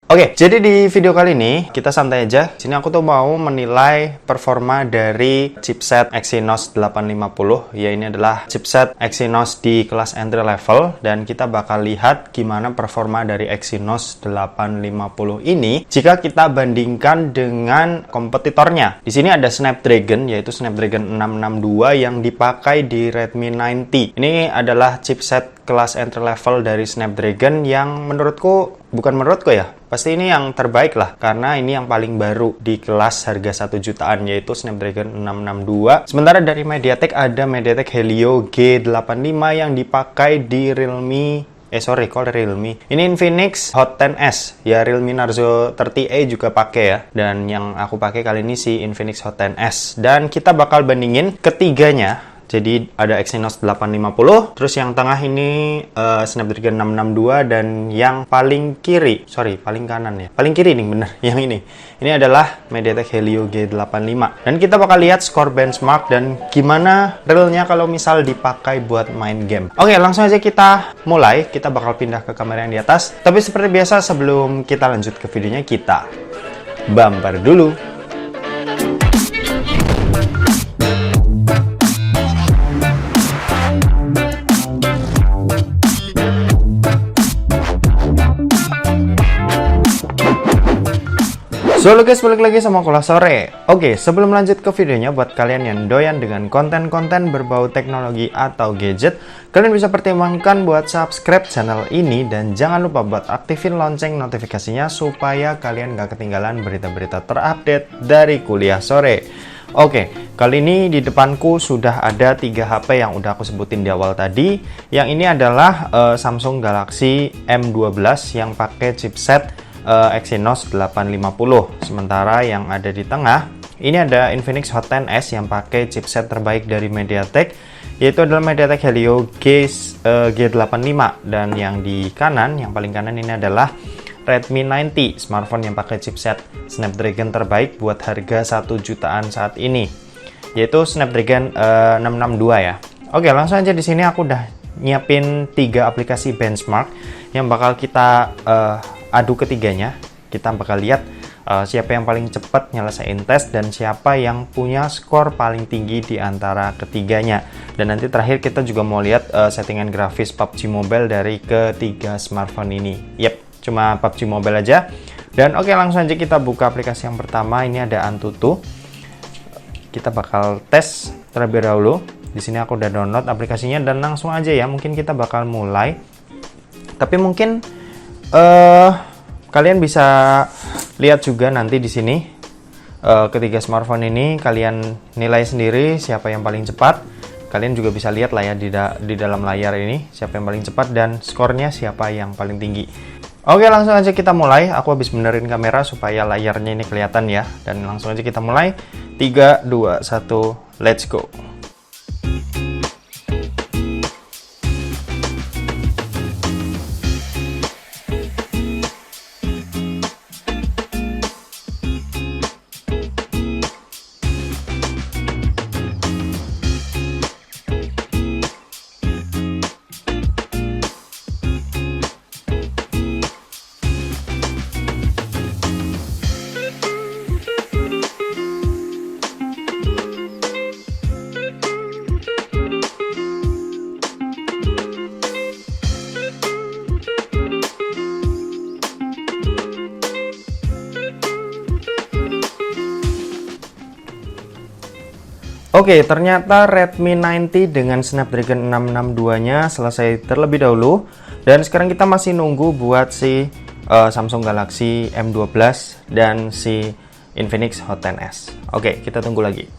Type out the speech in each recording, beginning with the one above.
Oke, jadi di video kali ini kita santai aja. Sini aku tuh mau menilai performa dari chipset Exynos 850. Ya, ini adalah chipset Exynos di kelas entry level dan kita bakal lihat gimana performa dari Exynos 850 ini jika kita bandingkan dengan kompetitornya. Di sini ada Snapdragon, yaitu Snapdragon 662 yang dipakai di Redmi 9T. Ini adalah chipset kelas entry level dari Snapdragon yang bukan menurutku ya, pasti ini yang terbaik lah, karena ini yang paling baru di kelas harga 1 jutaan, yaitu Snapdragon 662. Sementara dari MediaTek ada MediaTek Helio G85 yang dipakai di Realme. Ini Infinix Hot 10S. Ya, Realme Narzo 30A juga pakai ya. Dan yang aku pakai kali ini si Infinix Hot 10S. Dan kita bakal bandingin ketiganya. Jadi ada Exynos 850, terus yang tengah ini Snapdragon 662, dan yang paling kanan ya. Paling kiri nih bener, yang ini. Ini adalah MediaTek Helio G85. Dan kita bakal lihat skor benchmark dan gimana realnya kalau misal dipakai buat main game. Oke, langsung aja kita mulai. Kita bakal pindah ke kamera yang di atas. Tapi seperti biasa sebelum kita lanjut ke videonya, kita bumper dulu. So guys, balik lagi sama Kuliah Sore. Oke, sebelum lanjut ke videonya, buat kalian yang doyan dengan konten-konten berbau teknologi atau gadget, kalian bisa pertimbangkan buat subscribe channel ini dan jangan lupa buat aktifin lonceng notifikasinya supaya kalian gak ketinggalan berita-berita terupdate dari Kuliah Sore. Oke, kali ini di depanku sudah ada 3 HP yang udah aku sebutin di awal tadi. Yang ini adalah Samsung Galaxy M12 yang pakai chipset Exynos 850. Sementara yang ada di tengah ini ada Infinix Hot 10S yang pakai chipset terbaik dari MediaTek, yaitu adalah MediaTek Helio G85. Dan yang di kanan, yang paling kanan ini adalah Redmi 9T, smartphone yang pakai chipset Snapdragon terbaik buat harga 1 jutaan saat ini, yaitu Snapdragon 662 ya. Oke, langsung aja. Di sini aku udah nyiapin 3 aplikasi benchmark yang bakal kita adu ketiganya. Kita bakal lihat siapa yang paling cepat nyelesain tes dan siapa yang punya skor paling tinggi di antara ketiganya. Dan nanti terakhir kita juga mau lihat settingan grafis PUBG Mobile dari ketiga smartphone ini. Yep, cuma PUBG Mobile aja. Dan oke, langsung aja kita buka aplikasi yang pertama. Ini ada Antutu. Kita bakal tes terlebih dahulu. Di sini aku udah download aplikasinya dan langsung aja ya. Mungkin kita bakal mulai. Tapi mungkin kalian bisa lihat juga nanti di sini ketiga smartphone ini, kalian nilai sendiri siapa yang paling cepat. Kalian juga bisa lihat lah ya di dalam layar ini siapa yang paling cepat dan skornya siapa yang paling tinggi. Oke, langsung aja kita mulai. Aku habis benerin kamera supaya layarnya ini kelihatan ya. Dan langsung aja kita mulai. 3, 2, 1, let's go. Oke, ternyata Redmi 9T dengan Snapdragon 662-nya selesai terlebih dahulu. Dan sekarang kita masih nunggu buat si Samsung Galaxy M12 dan si Infinix Hot 10S. Oke, kita tunggu lagi.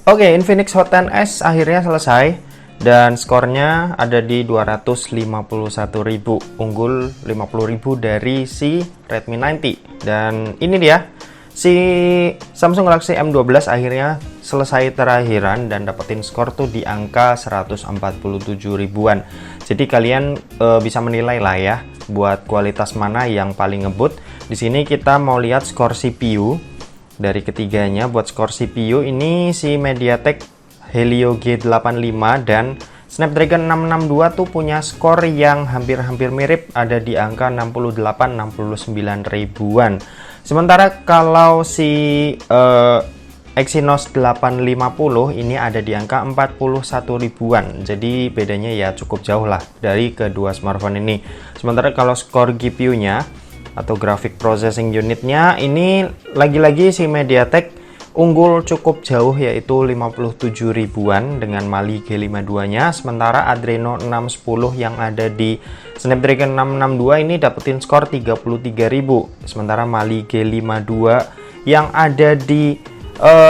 Oke, Infinix Hot 10S akhirnya selesai. Dan skornya ada di 251.000, unggul 50.000 dari si Redmi 9T. Dan ini dia, si Samsung Galaxy M12 akhirnya selesai terakhiran dan dapetin skor tuh di angka 147 ribuan. Jadi kalian bisa menilai lah ya buat kualitas mana yang paling ngebut. Di sini kita mau lihat skor CPU dari ketiganya. Buat skor CPU ini si MediaTek Helio G85 dan Snapdragon 662 tuh punya skor yang hampir-hampir mirip, ada di angka 68-69 ribuan. Sementara kalau si Exynos 850 ini ada di angka 41 ribuan. Jadi bedanya ya cukup jauh lah dari kedua smartphone ini. Sementara kalau skor GPU-nya atau Graphic Processing Unit-nya ini lagi-lagi si MediaTek unggul cukup jauh, yaitu 57 ribuan dengan Mali G52-nya. Sementara Adreno 610 yang ada di Snapdragon 662 ini dapetin skor 33.000. Sementara Mali G52 yang ada di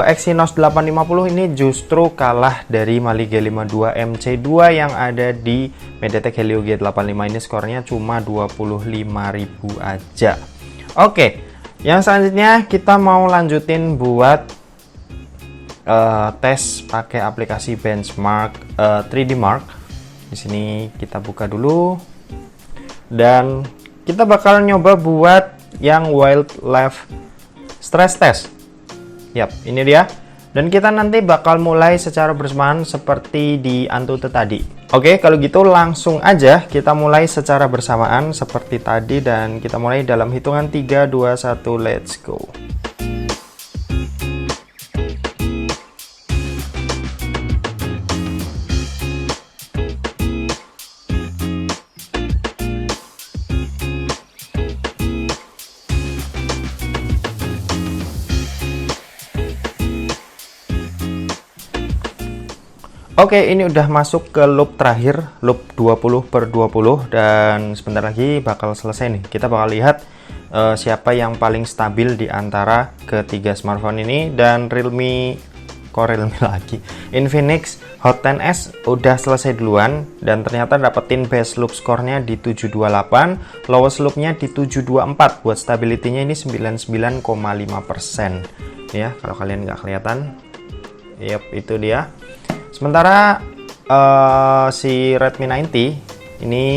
Exynos 850 ini justru kalah dari Mali G52 MC2 yang ada di MediaTek Helio G85. Ini skornya cuma 25.000 aja. Oke, yang selanjutnya kita mau lanjutin buat tes pakai aplikasi benchmark 3D Mark. Di sini kita buka dulu dan kita bakal nyoba buat yang wildlife stress test. Yap, ini dia. Dan kita nanti bakal mulai secara bersamaan seperti di Antutu tadi. Oke, kalau gitu langsung aja kita mulai secara bersamaan seperti tadi dan kita mulai dalam hitungan 3, 2, 1, let's go. Oke, ini udah masuk ke loop terakhir, loop 20/20, dan sebentar lagi bakal selesai nih. Kita bakal lihat siapa yang paling stabil di antara ketiga smartphone ini. Dan Infinix Hot 10s udah selesai duluan dan ternyata dapetin base loop skornya di 728, lowest loopnya di 724. Buat stability-nya ini 99,5%. Ya, kalau kalian nggak kelihatan. Yap, itu dia. Sementara si Redmi 90 ini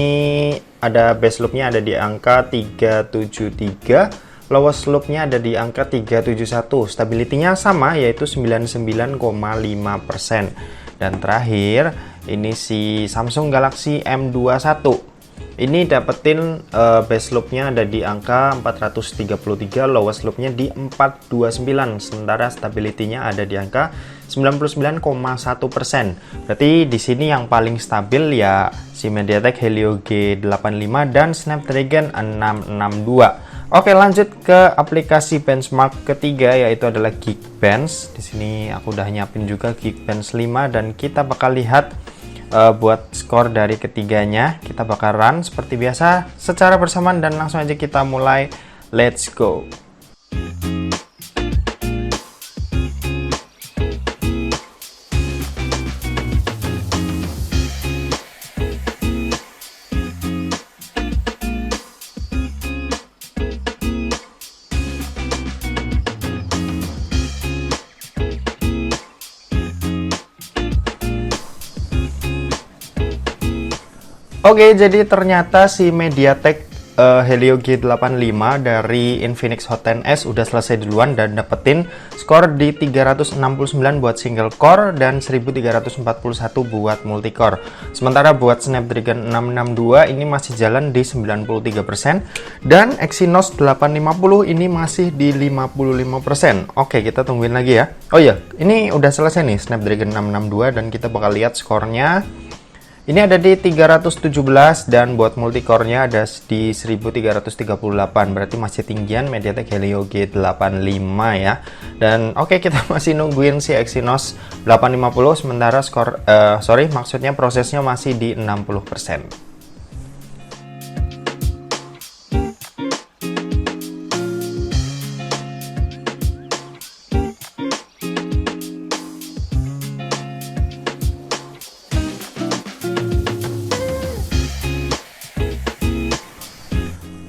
ada base loopnya ada di angka 373, lowest loopnya ada di angka 371, stability-nya sama yaitu 99,5%. Dan terakhir ini si Samsung Galaxy M21 ini dapetin base loopnya ada di angka 433, lowest loopnya di 429, sementara stability-nya ada di angka 99,1%. Berarti di sini yang paling stabil ya si MediaTek Helio G85 dan Snapdragon 662. Oke, lanjut ke aplikasi benchmark ketiga yaitu adalah Geekbench. Di sini aku udah nyiapin juga Geekbench 5 dan kita bakal lihat buat skor dari ketiganya. Kita bakal run seperti biasa secara bersamaan dan langsung aja kita mulai. Let's go. Oke, jadi ternyata si MediaTek Helio G85 dari Infinix Hot 10s udah selesai duluan dan dapetin skor di 369 buat single core dan 1341 buat multi core. Sementara buat Snapdragon 662 ini masih jalan di 93% dan Exynos 850 ini masih di 55%. Oke, kita tungguin lagi ya. Oh iya, ini udah selesai nih Snapdragon 662 dan kita bakal lihat skornya. Ini ada di 317 dan buat multicore-nya ada di 1338, berarti masih tinggian MediaTek Helio G85 ya. Dan oke, kita masih nungguin si Exynos 850 sementara maksudnya prosesnya masih di 60%.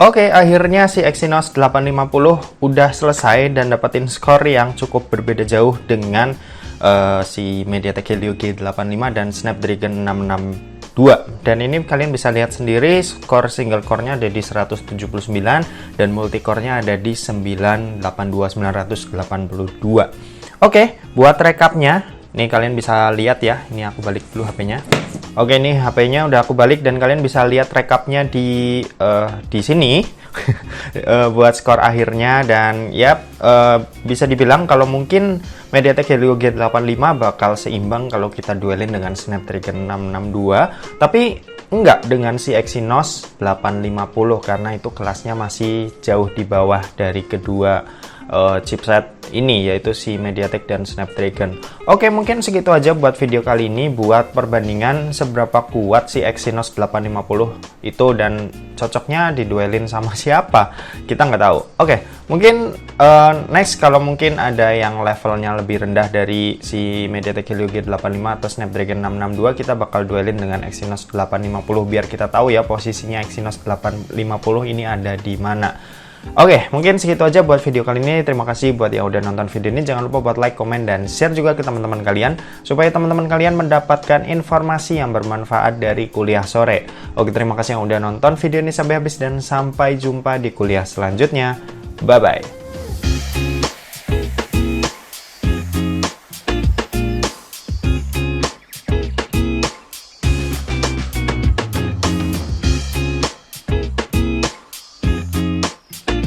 Oke, akhirnya si Exynos 850 udah selesai dan dapetin skor yang cukup berbeda jauh dengan si MediaTek Helio G85 dan Snapdragon 662. Dan ini kalian bisa lihat sendiri skor single core-nya ada di 179 dan multi core-nya ada di 982. Oke, buat recapnya Ini kalian bisa lihat ya, ini aku balik dulu HP-nya. Oke, nih HP-nya udah aku balik dan kalian bisa lihat rekapnya di sini buat skor akhirnya. Dan ya bisa dibilang kalau mungkin MediaTek Helio G85 bakal seimbang kalau kita duelin dengan Snapdragon 662, tapi enggak dengan si Exynos 850 karena itu kelasnya masih jauh di bawah dari kedua chipset ini, yaitu si MediaTek dan Snapdragon. Oke, mungkin segitu aja buat video kali ini, buat perbandingan seberapa kuat si Exynos 850 itu dan cocoknya diduelin sama siapa, kita nggak tahu. Oke, mungkin next kalau mungkin ada yang levelnya lebih rendah dari si MediaTek Helio G85 atau Snapdragon 662, kita bakal duelin dengan Exynos 850 biar kita tahu ya posisinya Exynos 850 ini ada di mana. Oke, mungkin segitu aja buat video kali ini. Terima kasih buat yang udah nonton video ini. Jangan lupa buat like, komen, dan share juga ke teman-teman kalian supaya teman-teman kalian mendapatkan informasi yang bermanfaat dari kuliah sore. Oke, terima kasih yang udah nonton video ini sampai habis dan sampai jumpa di kuliah selanjutnya. Bye-bye.